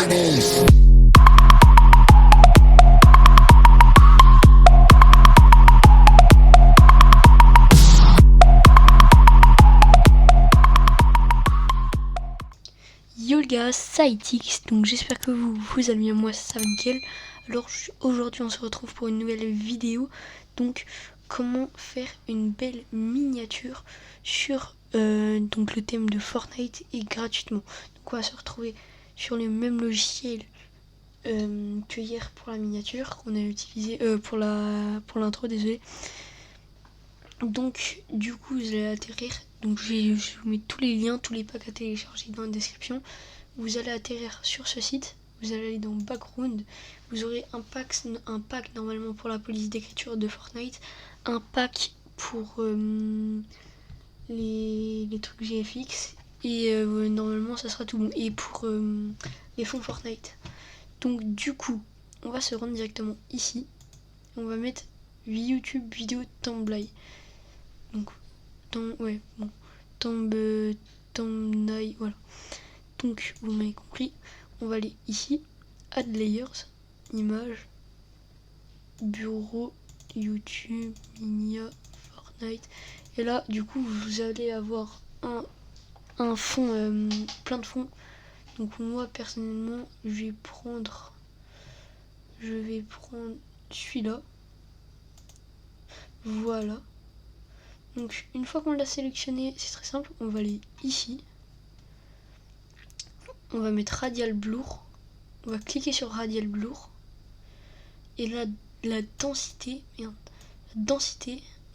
Yo les gars, c'est Itix, donc j'espère que vous allez bien, moi ça va nickel. Alors aujourd'hui on se retrouve pour une nouvelle vidéo, donc comment faire une belle miniature sur donc le thème de Fortnite et gratuitement. Donc on va se retrouver sur le même logiciel que hier pour la miniature qu'on a utilisé pour l'intro, désolé. Donc du coup vous allez atterrir, donc je vous mets tous les liens, tous les packs à télécharger dans la description. Vous allez atterrir sur ce site, vous allez aller dans Background, vous aurez un pack normalement pour la police d'écriture de Fortnite, un pack pour les trucs GFX et normalement ça sera tout bon, et pour les fonds Fortnite. Donc du coup on va se rendre directement ici, on va mettre YouTube vidéo Thumbnail. Donc thumbnail, voilà. Donc vous m'avez compris, on va aller ici, Add Layers, Images, Bureau, YouTube, Minia, Fortnite. Et là, du coup, vous allez avoir un fond, plein de fonds. Donc moi, personnellement, je vais prendre celui-là. Voilà. Donc une fois qu'on l'a sélectionné, c'est très simple, on va aller ici. On va mettre Radial Blur, on va cliquer sur Radial Blur, et là la densité,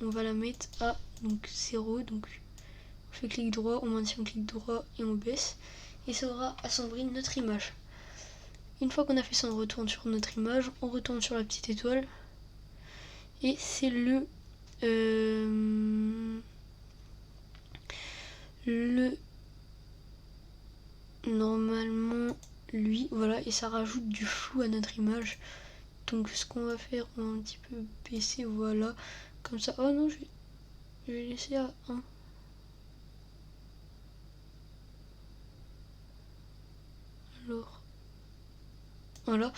on va la mettre à donc 0, donc on fait clic droit, on maintient clic droit et on baisse, et ça aura assombri notre image. Une fois qu'on a fait ça, on retourne sur notre image, on retourne sur la petite étoile, et c'est le normalement lui, voilà, et ça rajoute du flou à notre image. Donc ce qu'on va faire, on va un petit peu baisser, voilà, comme ça. Oh non, je vais laisser à 1. Alors voilà,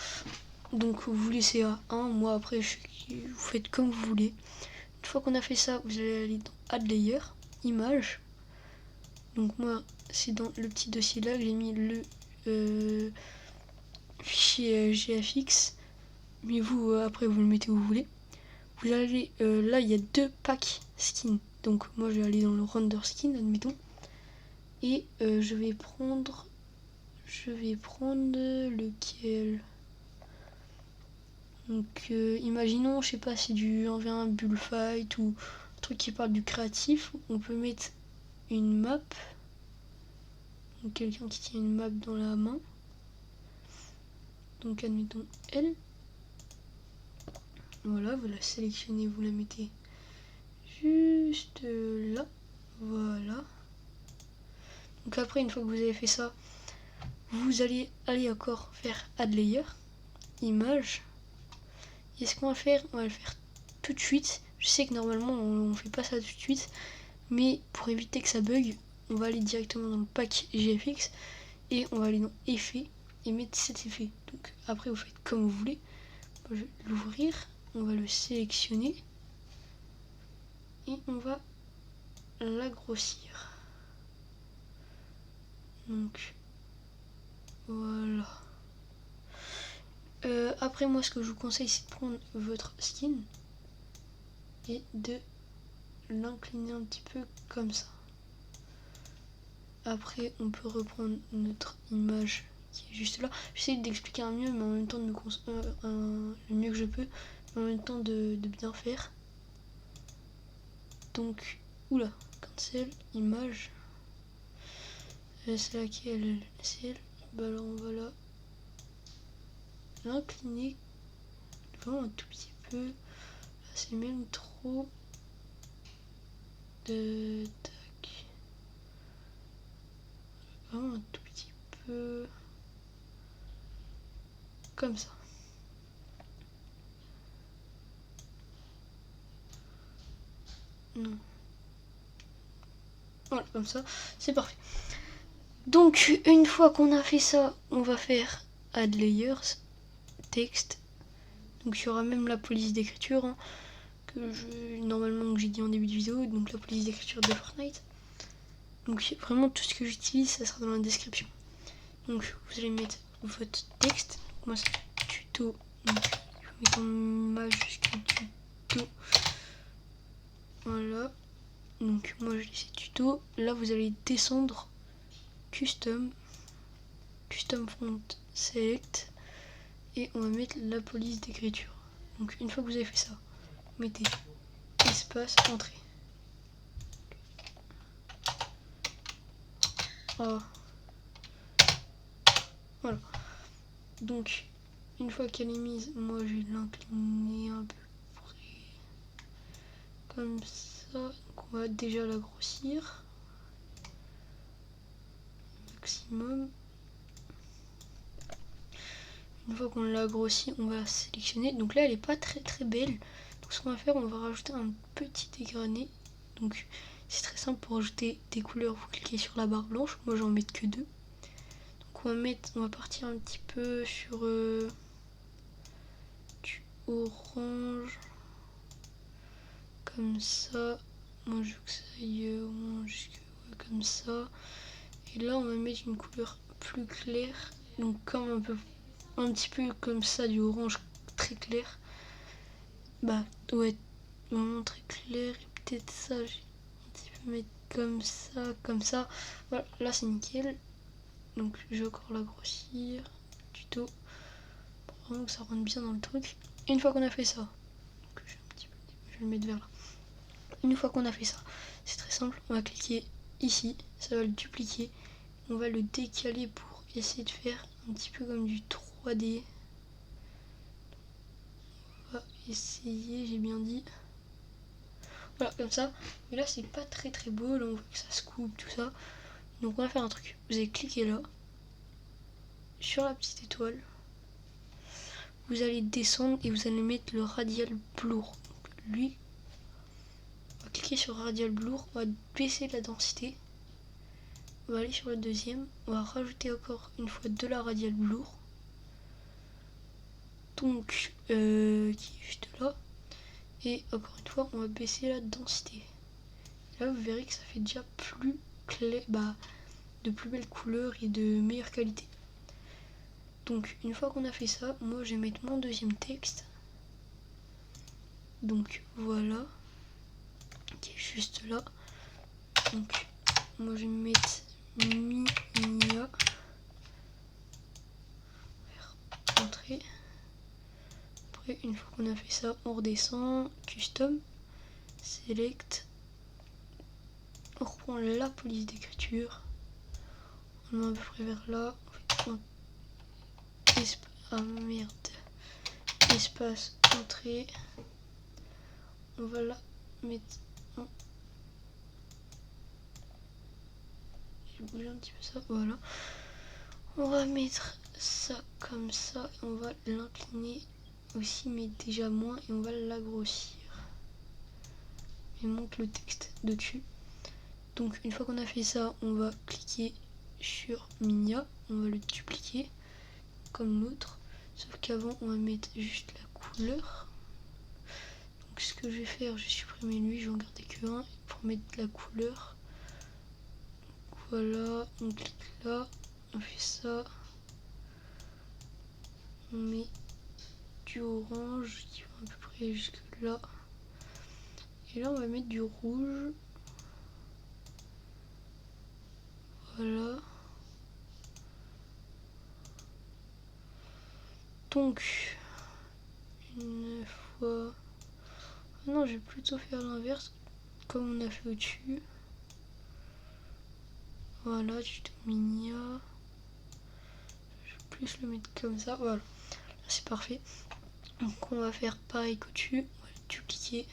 donc vous laissez à 1, moi après vous faites comme vous voulez. Une fois qu'on a fait ça, vous allez aller dans Add Layer, Image. Donc moi c'est dans le petit dossier là que j'ai mis le fichier GFX, mais vous après vous le mettez où vous voulez. Vous allez là, il y a 2 packs skin, donc moi je vais aller dans le render skin, admettons, et je vais prendre lequel. Donc imaginons, je sais pas, c'est du 1v1 bullfight ou un truc qui parle du créatif. On peut mettre une map, donc quelqu'un qui tient une map dans la main, donc admettons elle. Voilà, vous la sélectionnez, vous la mettez juste là, voilà. Donc après, une fois que vous avez fait ça, vous allez aller encore faire Add Layer, Image. Et ce qu'on va faire, on va le faire tout de suite. Je sais que normalement on fait pas ça tout de suite, mais pour éviter que ça bug, on va aller directement dans le pack GFX et on va aller dans Effet et mettre cet effet. Donc après vous faites comme vous voulez. Moi, je vais l'ouvrir, on va le sélectionner et on va l'agrossir. Donc voilà. Après moi ce que je vous conseille, c'est de prendre votre skin et de l'incliner un petit peu comme ça. Après on peut reprendre notre image qui est juste là. J'essaie d'expliquer un mieux, mais en même temps de le mieux que je peux, mais en même temps de bien faire. Donc oula, cancel image, c'est laquelle, c'est elle. Bah alors on va l'incliner vraiment un tout petit peu. Là c'est même trop. Tac. Vraiment un tout petit peu. Comme ça. Non. Voilà, comme ça, c'est parfait. Donc une fois qu'on a fait ça, on va faire Add Layers, Texte. Donc il y aura même la police d'écriture hein, normalement que j'ai dit en début de vidéo, donc la police d'écriture de Fortnite. Donc vraiment tout ce que j'utilise, ça sera dans la description. Donc vous allez mettre votre texte. Moi c'est tuto, donc je vais mettre en majuscule tuto. Voilà. Donc moi je laisse tuto. Là vous allez descendre custom font select et on va mettre la police d'écriture. Donc une fois que vous avez fait ça, mettez espace entrée. Oh. Voilà. Donc une fois qu'elle est mise, moi je vais l'incliner un peu près comme ça. Donc on va déjà la grossir maximum. Une fois qu'on l'a grossi, on va la sélectionner. Donc là elle est pas très belle. Donc ce qu'on va faire, on va rajouter un petit dégrané. Donc c'est très simple pour rajouter des couleurs. Vous cliquez sur la barre blanche. Moi j'en mets que 2. Donc on va partir un petit peu sur du orange. Comme ça. Moi je veux que ça aille au moins jusque comme ça. Et là on va mettre une couleur plus claire. Donc comme un petit peu comme ça, du orange très clair. Bah ouais, vraiment très clair. Et peut-être ça, j'ai un petit peu mettre comme ça. Voilà, là c'est nickel. Donc je vais encore la grossir. Tuto. Pour vraiment que ça rentre bien dans le truc. Et une fois qu'on a fait ça, donc je vais le mettre vers là. Une fois qu'on a fait ça, c'est très simple. On va cliquer ici. Ça va le dupliquer. On va le décaler pour essayer de faire un petit peu comme du 3D. On va essayer, j'ai bien dit. Voilà, comme ça. Mais là, c'est pas très beau. Là, on voit que ça se coupe, tout ça. Donc, on va faire un truc. Vous allez cliquer là, sur la petite étoile. Vous allez descendre et vous allez mettre le radial blur. Donc, lui, on va cliquer sur radial blur. On va baisser la densité. On va aller sur le deuxième. On va rajouter encore une fois de la radial blur. Donc, qui est juste là. Et encore une fois, on va baisser la densité. Là, vous verrez que ça fait déjà plus clair, de plus belles couleurs et de meilleure qualité. Donc, une fois qu'on a fait ça, moi, je vais mettre mon deuxième texte. Donc, voilà. Qui est juste là. Donc, moi, je vais mettre Mia. Entrée. Après, une fois qu'on a fait ça, on redescend. Custom. Select. On reprend la police d'écriture. On met à peu près vers là. Espace entrée. On va la mettre. J'ai bougé un petit peu ça. Voilà. On va mettre ça comme ça. Et on va l'incliner aussi, mais déjà moins. Et on va l'agrossir. Et monte le texte dessus. Donc une fois qu'on a fait ça, on va cliquer sur Minia. On va le dupliquer comme l'autre. Sauf qu'avant, on va mettre juste la couleur. Donc ce que je vais faire, je vais supprimer lui, je vais en garder que un pour mettre la couleur. Donc, voilà, on clique là, on fait ça. On met du orange qui va à peu près jusque là. Et là, on va mettre du rouge. Voilà. Donc, une fois... Ah non, je vais plutôt faire l'inverse, comme on a fait au-dessus. Voilà, du Minia. Je vais plus le mettre comme ça. Voilà, là c'est parfait. Donc on va faire pareil qu'au-dessus. On va le dupliquer.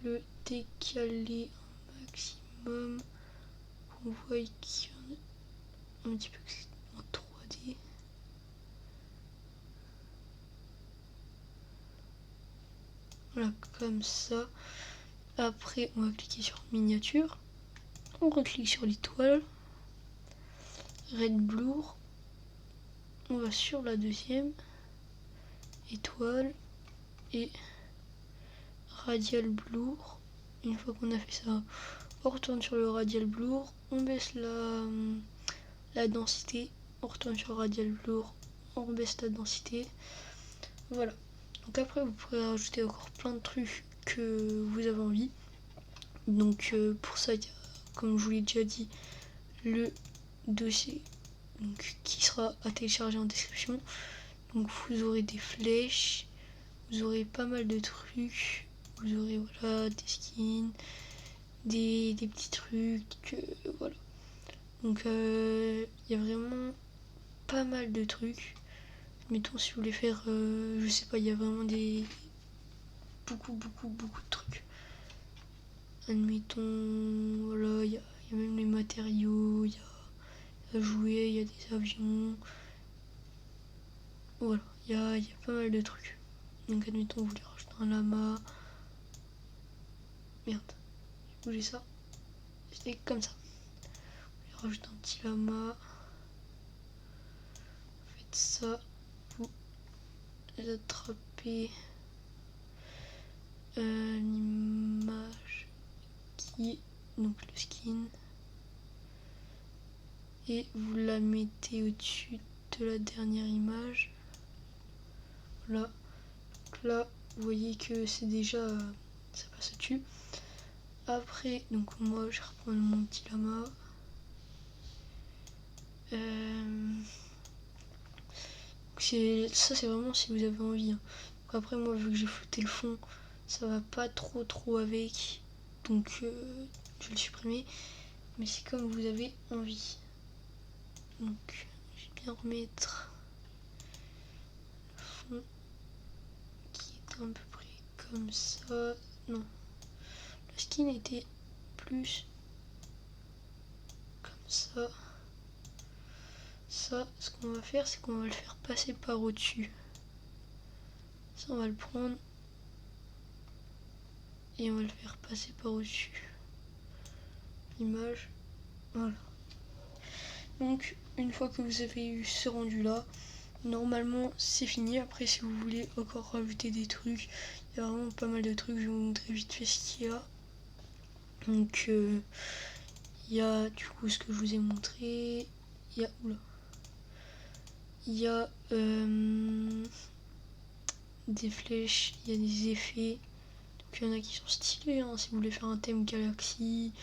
Le décaler un maximum. On voit qu'il y a un petit peu en 3D. Voilà, comme ça. Après, on va cliquer sur miniature. On reclique sur l'étoile. Red Blur. on va sur la deuxième, étoile et radial blur. Une fois qu'on a fait ça, on retourne sur le radial blur, on baisse la densité, on retourne sur le radial blur, on baisse la densité. Voilà. Donc après vous pourrez rajouter encore plein de trucs que vous avez envie. Donc pour ça, il y a, comme je vous l'ai déjà dit, le dossier donc, qui sera à télécharger en description. Donc vous aurez des flèches, vous aurez pas mal de trucs, vous aurez voilà des skins, des petits trucs, voilà. Donc il y a vraiment pas mal de trucs. Mettons si vous voulez faire, je sais pas, il y a vraiment beaucoup de trucs. Admettons, voilà, il y a même les matériaux, il y a à jouer, il y a des avions. Voilà, il y a pas mal de trucs. Donc admettons, vous voulez rajouter un lama. Merde, j'ai bougé ça. C'était comme ça. Vous voulez rajouter un petit lama. Vous faites ça. Vous attrapez l'image qui est donc le skin. Et vous la mettez au-dessus de la dernière image. Voilà. Donc là, vous voyez que c'est déjà ça passe au-dessus. Après, donc moi je reprends mon petit lama. Ça c'est vraiment si vous avez envie. Hein. Donc après moi vu que j'ai flouté le fond, ça va pas trop avec. Donc je vais le supprimer. Mais c'est comme vous avez envie. Donc je vais bien remettre le fond qui est à peu près comme ça. Non. Le skin était plus comme ça. Ça, ce qu'on va faire, c'est qu'on va le faire passer par au-dessus. Ça, on va le prendre et on va le faire passer par au-dessus. L'image, voilà. Donc, une fois que vous avez eu ce rendu là, normalement c'est fini. Après, si vous voulez encore rajouter des trucs, il y a vraiment pas mal de trucs. Je vais vous montrer vite fait ce qu'il y a. Donc, il y a du coup ce que je vous ai montré. Il y a, oula. Il y a des flèches, il y a des effets. Donc il y en a qui sont stylés, hein, si vous voulez faire un thème galaxie.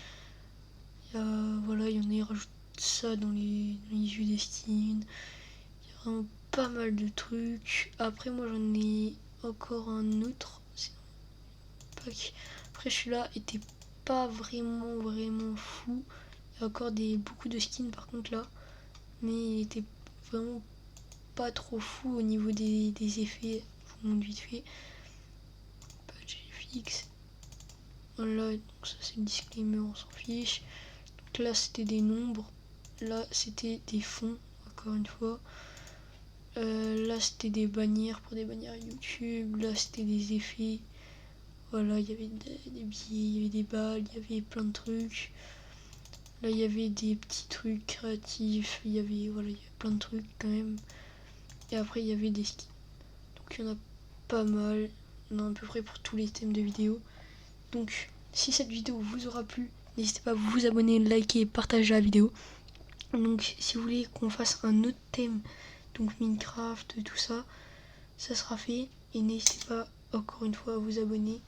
Il y a, voilà, il y en a qui rajoutent ça dans les yeux des skins. Il y a vraiment pas mal de trucs. Après moi j'en ai encore un autre. Après celui-là était pas vraiment fou. Il y a encore beaucoup de skins par contre là. Mais il était vraiment pas trop fou au niveau des effets. Je vous montre vite fait. Patch fixe. Voilà, donc ça c'est le disclaimer, on s'en fiche. Donc là c'était des nombres. Là c'était des fonds, encore une fois. Là c'était des bannières pour des bannières YouTube. Là c'était des effets. Voilà, il y avait des billets, il y avait des balles, il y avait plein de trucs. Là il y avait des petits trucs créatifs. Il y avait plein de trucs quand même. Et après il y avait des skins. Donc il y en a pas mal. On a à peu près pour tous les thèmes de vidéo. Donc si cette vidéo vous aura plu, n'hésitez pas à vous abonner, liker et partager la vidéo. Donc si vous voulez qu'on fasse un autre thème, donc Minecraft, tout ça, ça sera fait. Et n'hésitez pas encore une fois à vous abonner.